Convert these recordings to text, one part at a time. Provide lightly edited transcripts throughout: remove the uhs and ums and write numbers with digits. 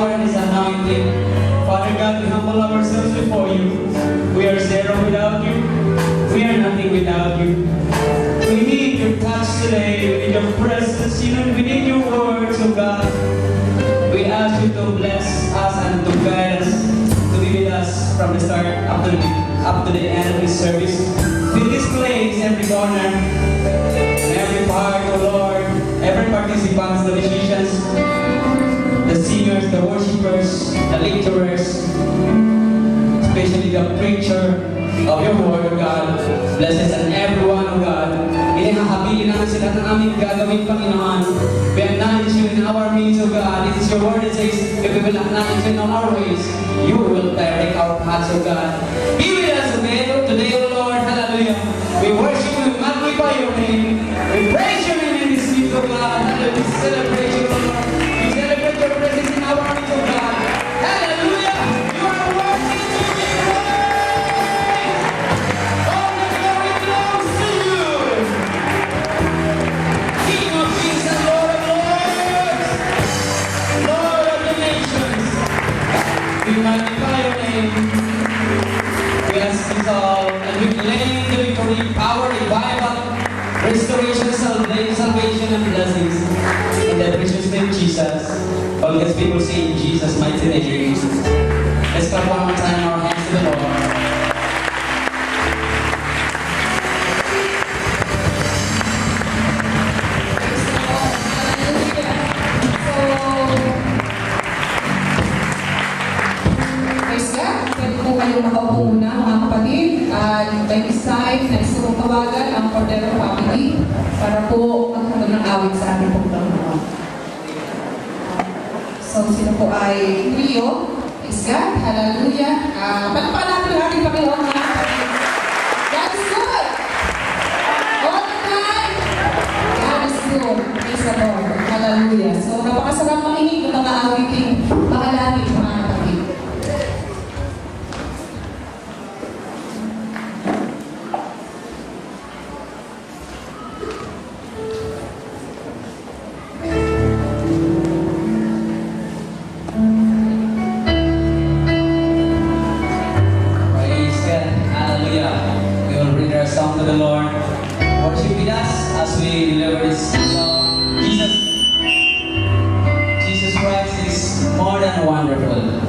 power and His anointing. Father God, we humble ourselves before you. We are zero without you. We are nothing without you. We need your touch today. We need your presence. We need your words, oh God. We ask you to bless us and to guide us, to be with us from the start up to the end of this service. Fill this place, every corner, every part, oh Lord, every participant, the musicians, the singers, the worshipers, the lecturers, especially the preacher of your word, O God. Bless us and everyone, O God. Inihahabilin namin sila ng aming gagawin, Panginoon. We acknowledge you in our means, O God. It is your word that says, if we will acknowledge you in all our ways, you will direct our paths, O God. Be with us today, O Lord. Hallelujah. We worship you, we magnify your name. We praise your name in this week, O God. Hallelujah. We celebrate you, O Lord. We celebrate your presence in our midst, O God. Hallelujah. You are worthy to be praised. All the glory belongs to you. King of kings and Lord of lords. Lord of the nations. We magnify your name. We ask this all and we claim the victory, power, revival, restoration, salvation and blessings. In the precious name of Jesus. All God's people say in Jesus' mighty name. Let's clap one more time our hands to the Lord. Makaupo muna mga kapatid at by this time, nais ko tawagan ang Cordero Family para po magkaroon ng awit sa ating pagkakuha. So, sino po ay trio? Praise God, hallelujah. Palakpakan natin ang ating Panginoon mga kapatid. God is good! All the time! God is good. Praise the Lord. Hallelujah. So, napakasarap makinig ng mga awiting pangalangit mga kapatid. Song to the Lord. Worship with us as we deliver this song. Jesus Christ is more than wonderful.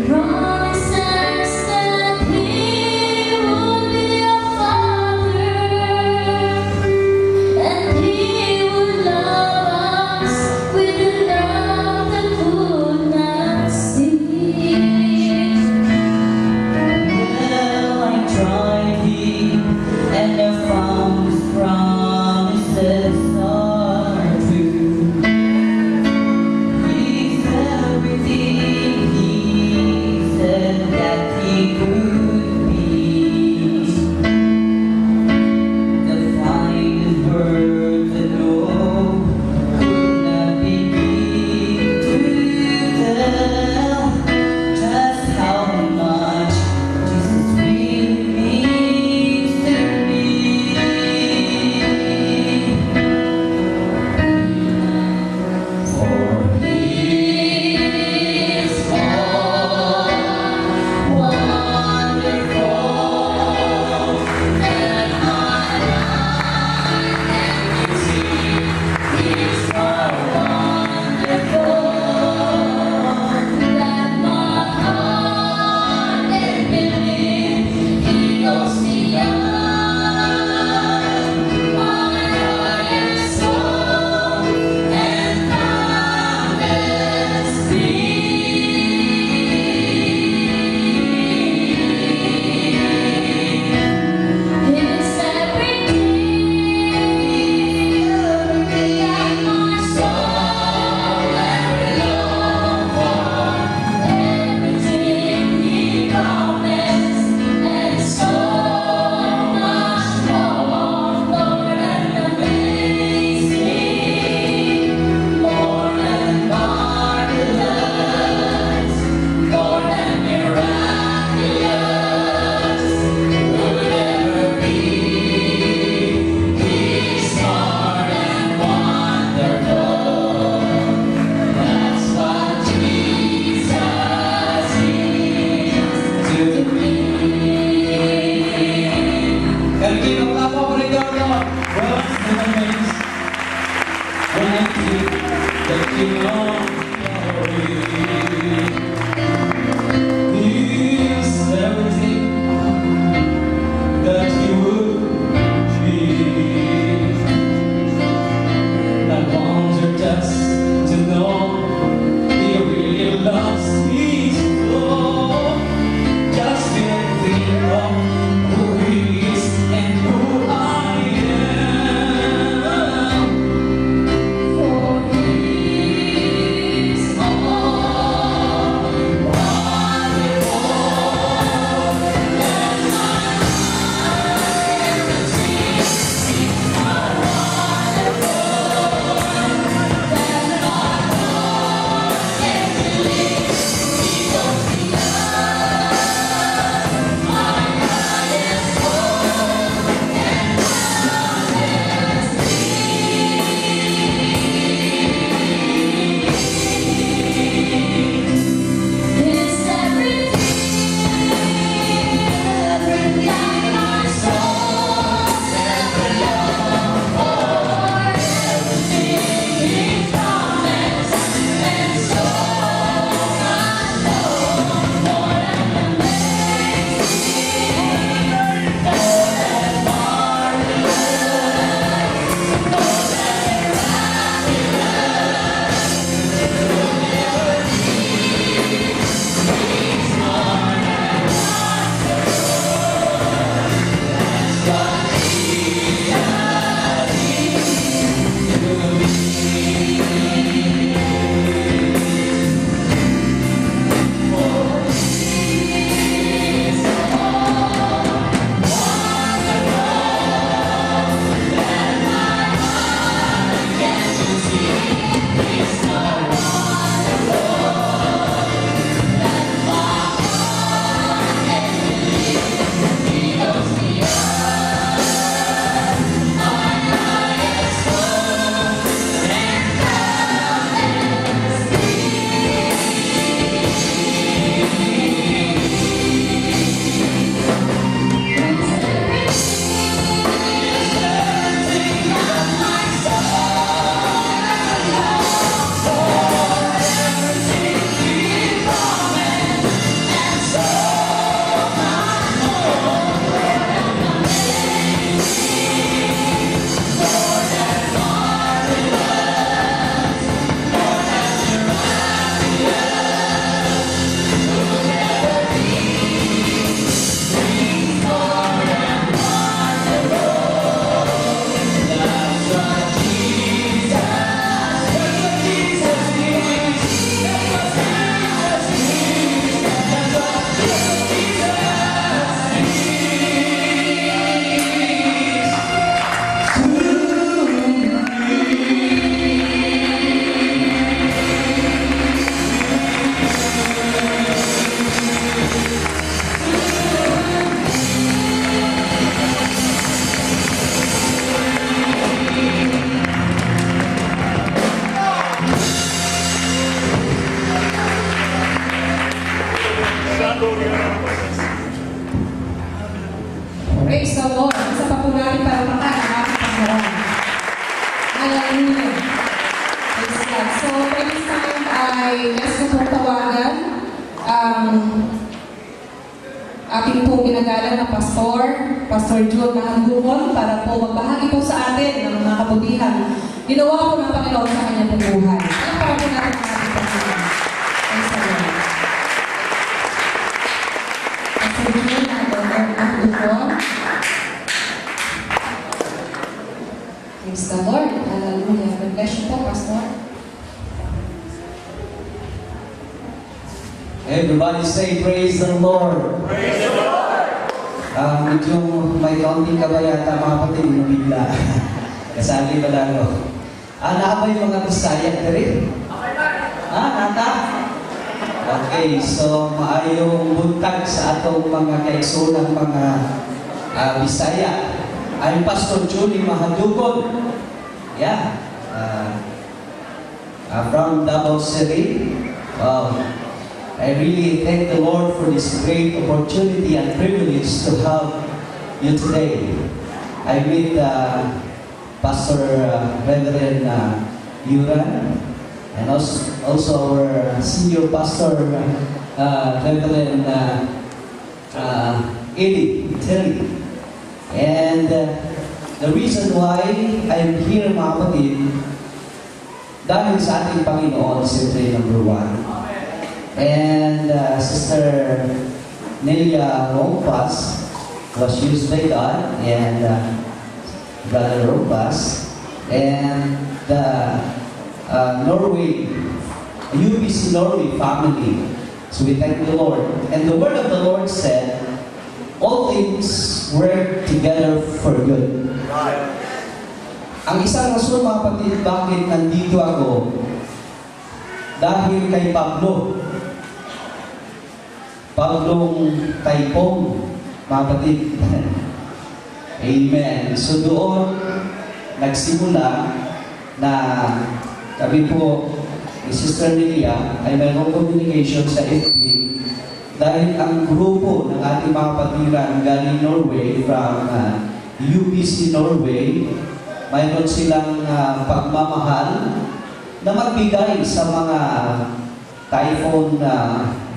Promises that he would be Praise the Lord. Isa pa po natin para ang ating Panginoon. Hallelujah. Praise God. So, by this time ay yes ko pong tawagan ating pong ginagalang na Pastor John Mahangumon, para po magbahagi po sa atin ng mga kabutihan ginawa po ng Panginoon sa kanyang buhay. Ano para po natin ang ating Panginoon? Praise the Lord. Pastor John Mahangumon. Praise the Lord. Hallelujah. God bless you po, Pastor. Everybody say, praise the Lord. Praise the Lord! Medyo may kaunting kabayata mga kapatid, nabigla. Kasali pa lang ako. Naabay mga Bisaya ka rin? Nata? Okay, so maayong buntag sa atong mga kaigsulang mga Bisaya. I'm Pastor Julie Mahadukon. Yeah. From Davao City. Wow. I really thank the Lord for this great opportunity and privilege to have you today. I meet Pastor Reverend Yuran, and also our senior pastor, Reverend Eddie Terry. And the reason why I'm here, mga kapatid, dahil sa ating Panginoon, siyempre number one. And Sister Nelia Rompas was used by God, and Brother Rompas, and the Norway, UBC Norway family. So we thank the Lord. And the word of the Lord said, all things work together for good. Ang isang rason, mga kapatid, bakit nandito ako, dahil kay Pablong Taipong, mga kapatid. Amen. So doon, nagsimula na kami po, ni Sister Nelia, ay mayroong communication sa FB dahil ang grupo ng ating mga kapatiran galing Norway, from UBC Norway, mayroon silang pagmamahal na magbigay sa mga typhoon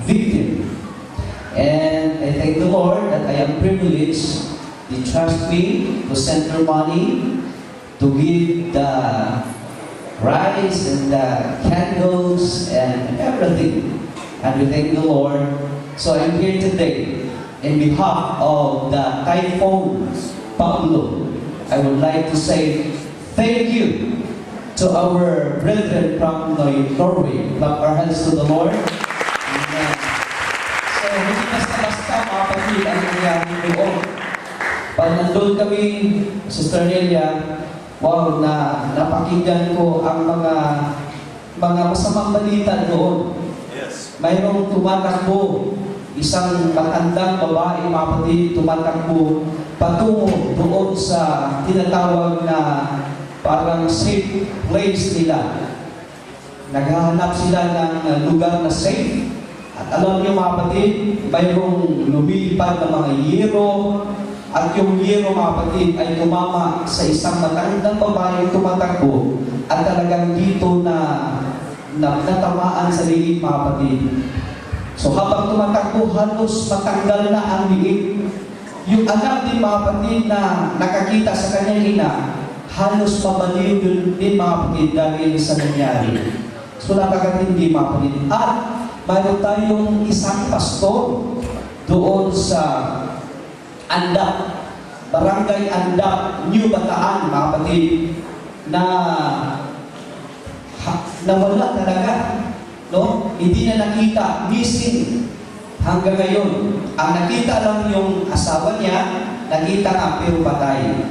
victim. And I thank the Lord that I am privileged. They trust me to send their money, to give the rice and the candles and everything. And we thank the Lord. So I'm here today in behalf of the Typhoon Pablo. I would like to say thank you to our brethren from Norway. Clap our hands to the Lord. Amen. So, hindi basta-basta mga kapatid ang nangyari doon. Pag nandun kami, Sister Nelia, wow, napakinggan ko ang mga masamang balita doon. Yes. Mayroong tumatakbo, isang matandang babae, mga kapatid, tumatakbo patungo doon sa tinatawag na parang safe place nila. Naghahanap sila ng lugar na safe. At alam niyo, mga kapatid, mayroong lumilipad na mga yero, at yung yero, mga kapatid, ay tumama sa isang matandang babae tumatakbo, at talagang dito na natamaan sa liig, mga kapatid. So habang tumatakbo, halos matanggal na ang liig. Yung anak din, mga kapatid, na nakakita sa kanyang ina, halos mabaliw din, mga kapatid, dahil sa nangyari. So napakatindi, mga kapatid. At mayroon tayong isang pastor doon sa Andap, Barangay Andap, New Bataan, mga kapatid, na nawala talaga, no? Hindi na nakita, missing hanggang ngayon. Ang nakita lang yung asawa niya, nakita nga pero patay.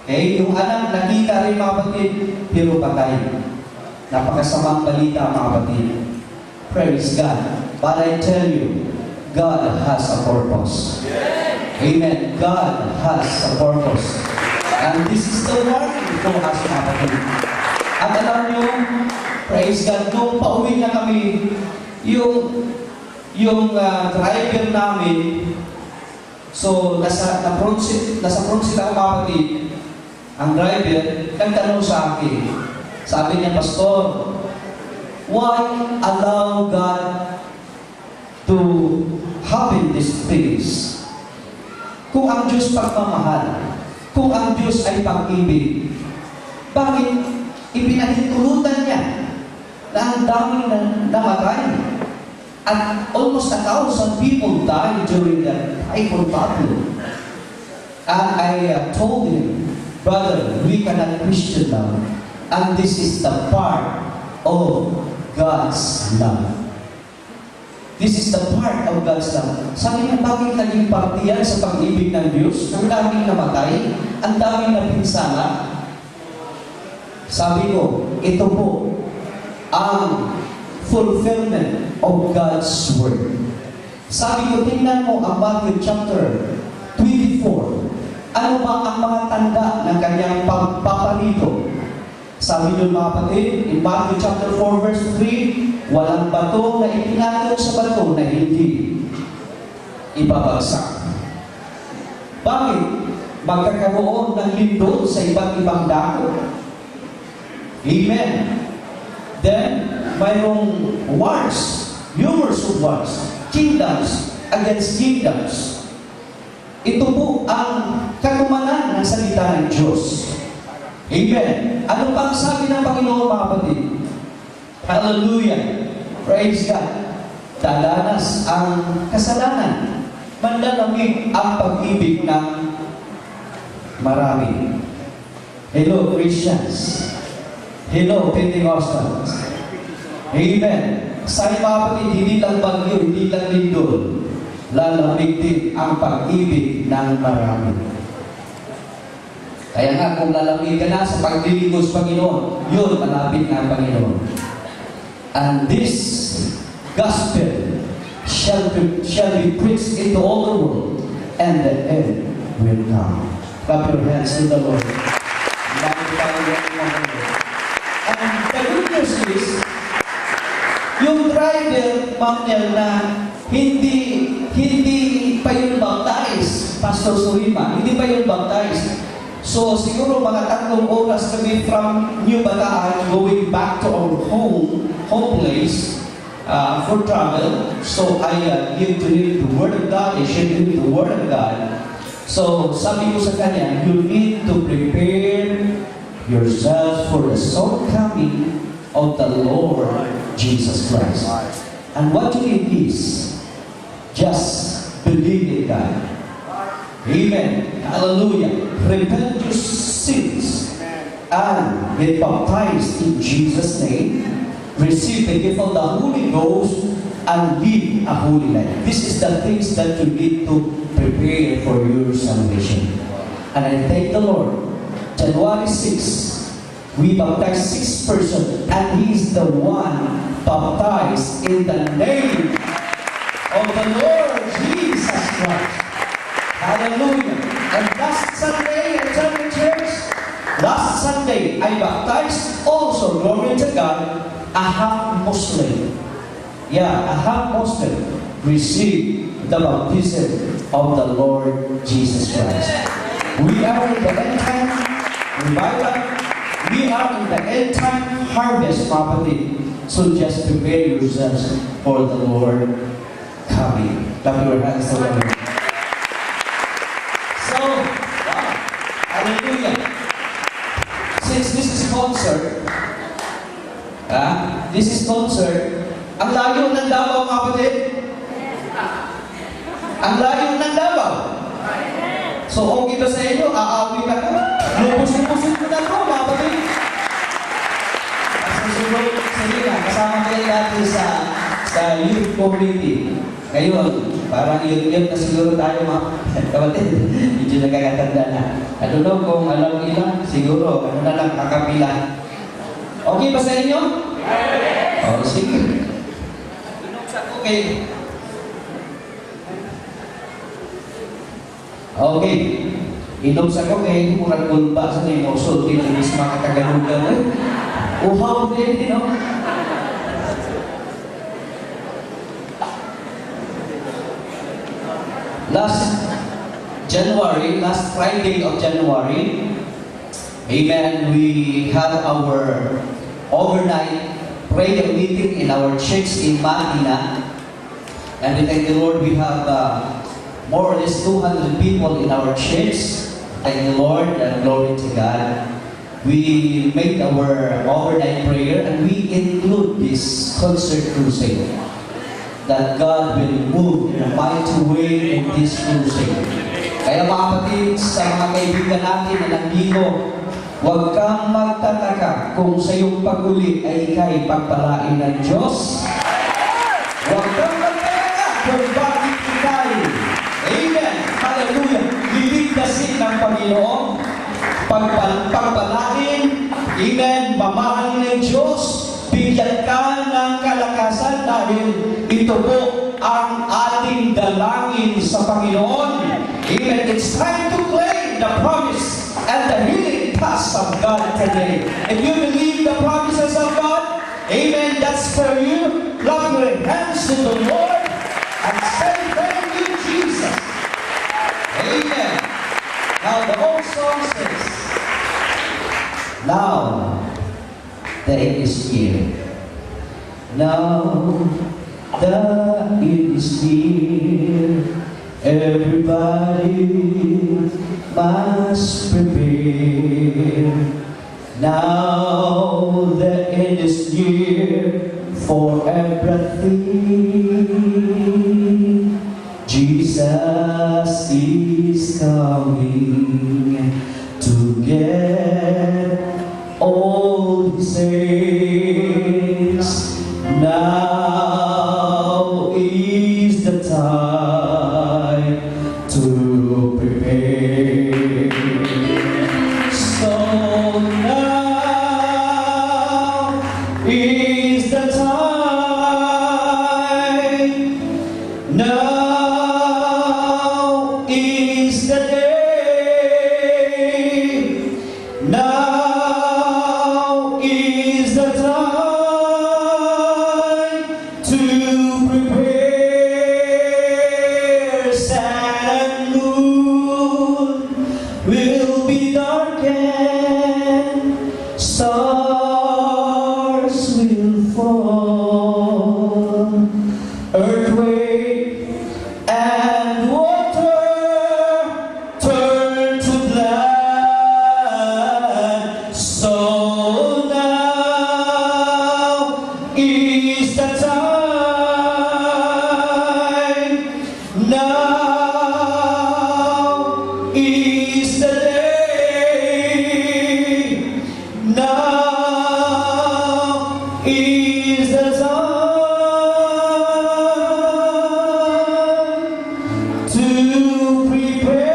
Okay? Yung anak nakita rin, mga kapatid, pero patay. Napakasamang balita, mga kapatid. Praise God. But I tell you, God has a purpose. Amen. God has a purpose. And this is the warning for us, mga kapatid. At alam nyo, praise God, nung pauwi na kami, yung driver namin, So, nasa front seat ako kapatid, ang driver, nagtanong sa akin. Sabi niya, Pastor, why allow God to happen these things? Kung ang Diyos pagmamahal, kung ang Diyos ay pag-ibig, bakit ipinahintulutan niya na ang daming namatay? At almost 1,000 people died during the typhoon problem. And I told him, brother, we cannot Christian now. And this is the part of God's love. This is the part of God's love. Sabi niya, bakit naging parte yan sa pag-ibig ng Diyos? Ang daming namatay, ang daming napinsala. Sabi ko, ito po ang fulfillment of God's Word. Sabi ko, tingnan mo ang Matthew chapter 24. Ano ba ang mga tanda ng kanyang pagpaparito? Sabi nyo mga kapatid, in Matthew chapter 4 verse 3, walang bato na ipinatong sa bato na hindi ibabagsak. Bakit? Magkakaroon ng lindol sa iba't ibang dako. Amen. Then, mayroong wars, numerous of wars, kingdoms against kingdoms. Ito po ang katumanan ng salita ng Diyos. Amen. Ano pa ang sabi ng Panginoon, mga kapatid? Hallelujah. Praise God. Dadanas ang kasalanan. Manlalamig ang pag-ibig ng marami. Hello, Christians. Hello, Pentecostals. Amen. Sabi mga kapatid, hindi lang bagyo, hindi lang lindol. Lalamig din ang pag-ibig ng marami. Kaya nga, kung lalamig ka na sa paglilingkod sa Panginoon, yun, malapit na ang Panginoon. And this gospel shall be preached into all the world, and the end will come. Clap your hands to the Lord. And the good news is, yung driver, Ma'am na hindi pa yun baptized, Pastor Surima, hindi pa yun baptized. So, siguro mga 3 oras kami from New Bataan going back to our home place for travel. So, I give to him the Word of God. I share him the Word of God. So, sabi ko sa kanya, you need to prepare yourself for the soon coming of the Lord Jesus Christ. And what you need is just believe in God. Amen. Hallelujah. Repent your sins and get baptized in Jesus' name. Receive the gift of the Holy Ghost and live a holy life. This is the things that you need to prepare for your salvation. And I thank the Lord. January 6, we baptized 6 persons, and He is the one baptized in the name of the Lord Jesus Christ. Hallelujah. And last Sunday, at Sunday Church, last Sunday, I baptized also, glory to God, a half Muslim. Yeah, a half Muslim received the baptism of the Lord Jesus Christ. We are in the end time revival. We are in the end time harvest property. So just prepare yourselves for the Lord coming. Clap your hands to the Lord. So, wow. Hallelujah. Since this is concert, ang layo ng Davao, mga kapatid. Ang layo ng Davao. So, okay ba sa inyo? Aawi ka na? Lubos-lubos ko na ito, mga kapatid. At susunod, sige na, kasama kayo dati sa youth community. Ngayon, parang yun na siguro tayo, mga kapatid. Medyo nagkakatanda na. I don't know kung alam nila, siguro, ano na lang, kakapila. Okay ba sa inyo? Oh, sige. Okay. Okay. Inom sa ko kay murag gulba sa ni mo so dito is mga Tagalog eh. Uhaw din, no? January, last Friday of January, amen, we have our overnight prayer meeting in our church in Manila. And we thank the Lord, we have more or less 200 people in our church. Thank the Lord and glory to God. We made our overnight prayer and we include this concert crusade. That God will move in a mighty way in this crusade. Kaya mga kapatid, sa mga kaibigan natin na nandito, huwag kang magtataka kung sa iyong pag-uli ay ikay pagpalain ng Diyos. Huwag kang magtataka kung bakit ikay, amen, hallelujah, liligtasin ng Panginoon, pagpalain, amen, mamahalin ng Diyos, bigyan ka ng kalakasan dahil ito po ang ating dalangin sa Panginoon. Amen. It's time to claim the promise and the healing touch of God today. If you believe the promises of God, amen, that's for you. Clap your hands to the Lord and say thank you, Jesus. Amen. Now the old song says, now the end is here. Now the end is near. Everybody must prepare. Now the end is near for everything. Jesus is coming to get all his saints. Now is the time to prepare. So now is the time. Now is the day. Now is the time to prepare. Sun and moon will be darkened, stars will fall, earthquake and water turn to blood. So now is the time. Now is the day. Now is the time to prepare.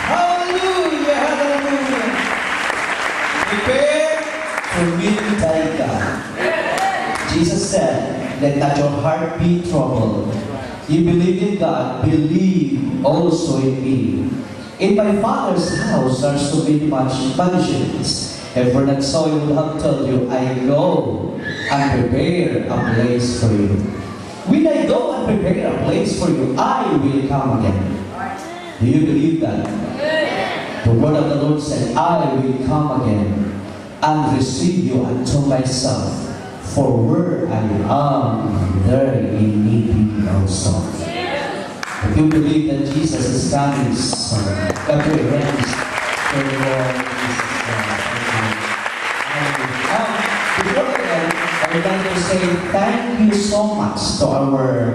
Hallelujah, hallelujah. Prepare to meet thy God. Jesus said, let not your heart be troubled. You believe in God, believe also in me. In my Father's house are so many mansions. If we're not so, I would have told you, I go and prepare a place for you. When I go and prepare a place for you, I will come again. Do you believe that? The word of the Lord said, I will come again and receive you unto myself. For where I am, there ye may be also. If you believe that Jesus is coming soon, clap your hands to the Lord Jesus Christ. Before I end, I would like to say thank you so much to our